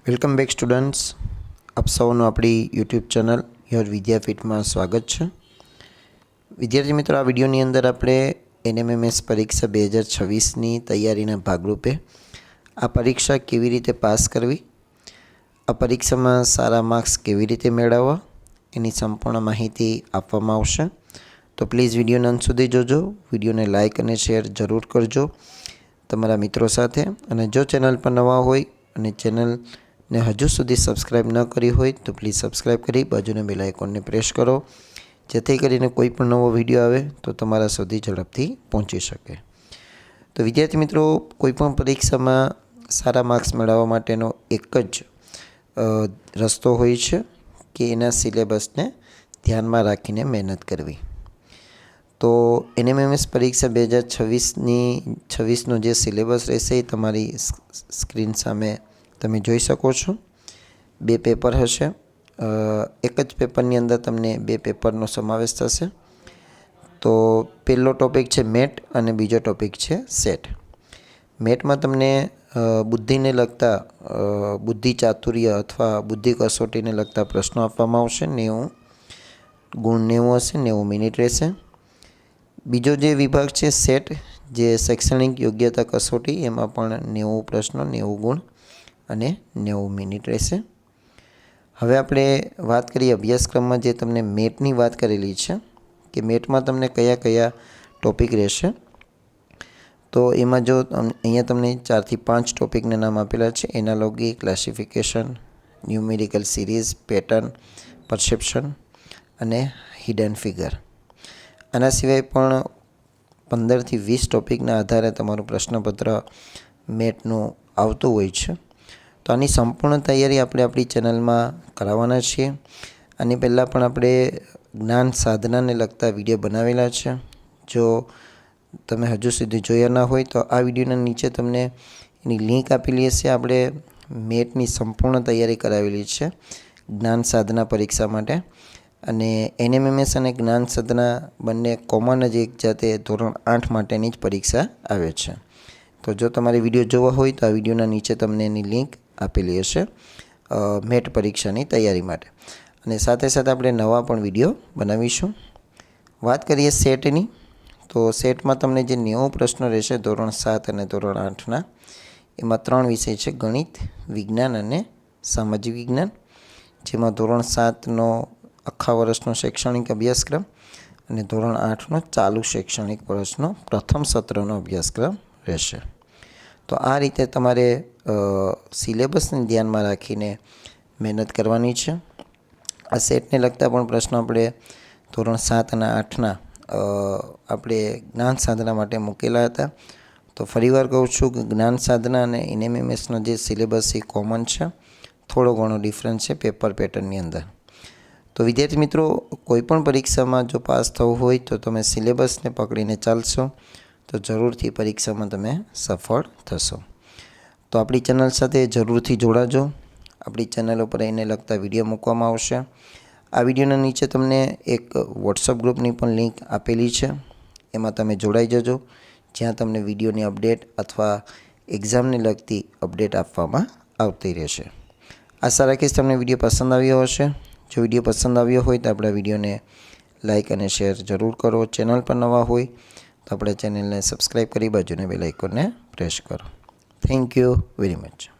Welcome back students, આપ સૌનું આપણી યુટ્યુબ ચેનલ યોર વિદ્યાપીઠમાં સ્વાગત છે। વિદ્યાર્થી મિત્રો, આ વિડીયોની અંદર આપણે એનએમએમએસ પરીક્ષા 2026ની તૈયારીના ભાગરૂપે આ પરીક્ષા કેવી રીતે પાસ કરવી, આ પરીક્ષામાં સારા માર્ક્સ કેવી રીતે મેળવવા એની સંપૂર્ણ માહિતી આપવામાં આવશે। તો પ્લીઝ વિડીયોના અંત સુધી જોજો, વિડીયોને લાઇક અને શેર જરૂર કરજો તમારા મિત્રો સાથે। અને જો ચેનલ પર નવા હોય અને ચેનલને હજુ સુધી સબસ્ક્રાઈબ ન કરી હોય તો પ્લીઝ સબસ્ક્રાઈબ કરી બાજુના બેલ આઇકોનને પ્રેસ કરો, જેથી કરીને કોઈ પણ નવો વિડીયો આવે તો તમારા સુધી ઝડપથી પહોંચી શકે। તો વિદ્યાર્થી મિત્રો, કોઈપણ પરીક્ષામાં સારા માર્ક્સ મેળવવા માટેનો એક જ રસ્તો હોય છે કે એના સિલેબસને ધ્યાનમાં રાખીને મહેનત કરવી। તો એનએમએમએસ પરીક્ષા 2026નો જે સિલેબસ રહેશે એ તમારી સ્ક્રીન સામે તમે જોઈ શકો છો। 2 પેપર હશે, એક જ પેપરની અંદર તમને 2 પેપરનો સમાવેશ થશે। તો પહેલો ટોપિક છે મેટ અને બીજો ટોપિક છે સેટ। મેટમાં તમને બુદ્ધિને લગતા બુદ્ધિ ચાતુર્ય અથવા બુદ્ધિ કસોટીને લગતા પ્રશ્નો આપવામાં આવશે। 90 ગુણ 90 હશે, 90 મિનિટ રહેશે। બીજો જે વિભાગ છે સેટ, જે શૈક્ષણિક યોગ્યતા કસોટી, એમાં પણ 90 પ્રશ્નો, 90 ગુણ અને 90 મિનિટ રહેશે। હવે આપણે વાત કરીએ અભ્યાસક્રમમાં જે તમને મેટની વાત કરેલી છે કે મેટમાં તમને કયા કયા ટોપિક રહેશે। તો એમાં જો અહીંયા તમને 4 થી 5 ટોપિકના નામ આપેલા છે: analogy, classification, numerical series, pattern, perception અને હિડન ફિગર। આના સિવાય પણ 15 થી 20 ટોપિકના આધારે તમારું પ્રશ્નપત્ર મેટનું આવતું હોય છે। તો આની સંપૂર્ણ તૈયારી આપણે આપણી ચેનલમાં કરાવવાના છીએ। આની પહેલાં પણ આપણે જ્ઞાન સાધનાને લગતા વિડીયો બનાવેલા છે। જો તમે હજુ સુધી જોયા ના હોય તો આ વિડીયોના નીચે તમને એની લિંક આપેલી હશે। આપણે મેટની સંપૂર્ણ તૈયારી કરાવેલી છે જ્ઞાન સાધના પરીક્ષા માટે। અને એનએમએમએસ અને જ્ઞાન સાધના બંને કોમન જ એક જાતે ધોરણ 8 માટેની જ પરીક્ષા આવે છે। તો જો તમારે વિડીયો જોવા હોય તો આ વિડીયોના નીચે તમને એની લિંક આપેલી હશે મેટ પરીક્ષાની તૈયારી માટે। અને સાથે સાથે આપણે નવા પણ વિડીયો બનાવીશું। વાત કરીએ સેટની, તો સેટમાં તમને જે 90 પ્રશ્નો રહેશે ધોરણ 7 અને ધોરણ 8ના, એમાં 3 વિષય છે: ગણિત, વિજ્ઞાન અને સામાજિક વિજ્ઞાન। જેમાં ધોરણ 7નો આખા વર્ષનો શૈક્ષણિક અભ્યાસક્રમ અને ધોરણ 8નો ચાલુ શૈક્ષણિક વર્ષનો પ્રથમ સત્રનો અભ્યાસક્રમ રહેશે। તો આ રીતે તમારે સિલેબસને ધ્યાનમાં રાખીને મહેનત કરવાની છે। આ સેટને લગતા પણ પ્રશ્નો આપણે ધોરણ 7 અને 8ના આપણે જ્ઞાન સાધના માટે મૂકેલા હતા। તો ફરીવાર કહું છું કે જ્ઞાન સાધના અને એનએમએમએસનો જે સિલેબસ એ કોમન છે, થોડો ઘણો ડિફરન્સ છે પેપર પેટર્નની અંદર। તો વિદ્યાર્થી મિત્રો, કોઈપણ પરીક્ષામાં જો પાસ થવું હોય તો તમે સિલેબસને પકડીને ચાલશો તો જરૂરથી પરીક્ષામાં તમે સફળ થશો। તો આપણી ચેનલ સાથે જરૂરથી જોડાજો। આપણી ચેનલ ઉપર એને લગતા વિડીયો મૂકવામાં આવશે। આ વિડીયોના નીચે તમને એક વોટ્સઅપ ગ્રુપની પણ લિંક આપેલી છે, એમાં તમે જોડાઈ જજો, જ્યાં તમને વિડીયોની અપડેટ અથવા એક્ઝામને લગતી અપડેટ આપવામાં આવતી રહેશે। આશા રાખીશ તમને વિડીયો પસંદ આવ્યો હશે। જો વિડીયો પસંદ આવ્યો હોય તો આપણા વિડીયોને લાઇક અને શેર જરૂર કરો। ચેનલ પર નવા હોય તો આપણા ચેનલને સબસ્ક્રાઈબ કરી બાજુના બેલ આઇકોનને પ્રેસ કરો। Thank you very much.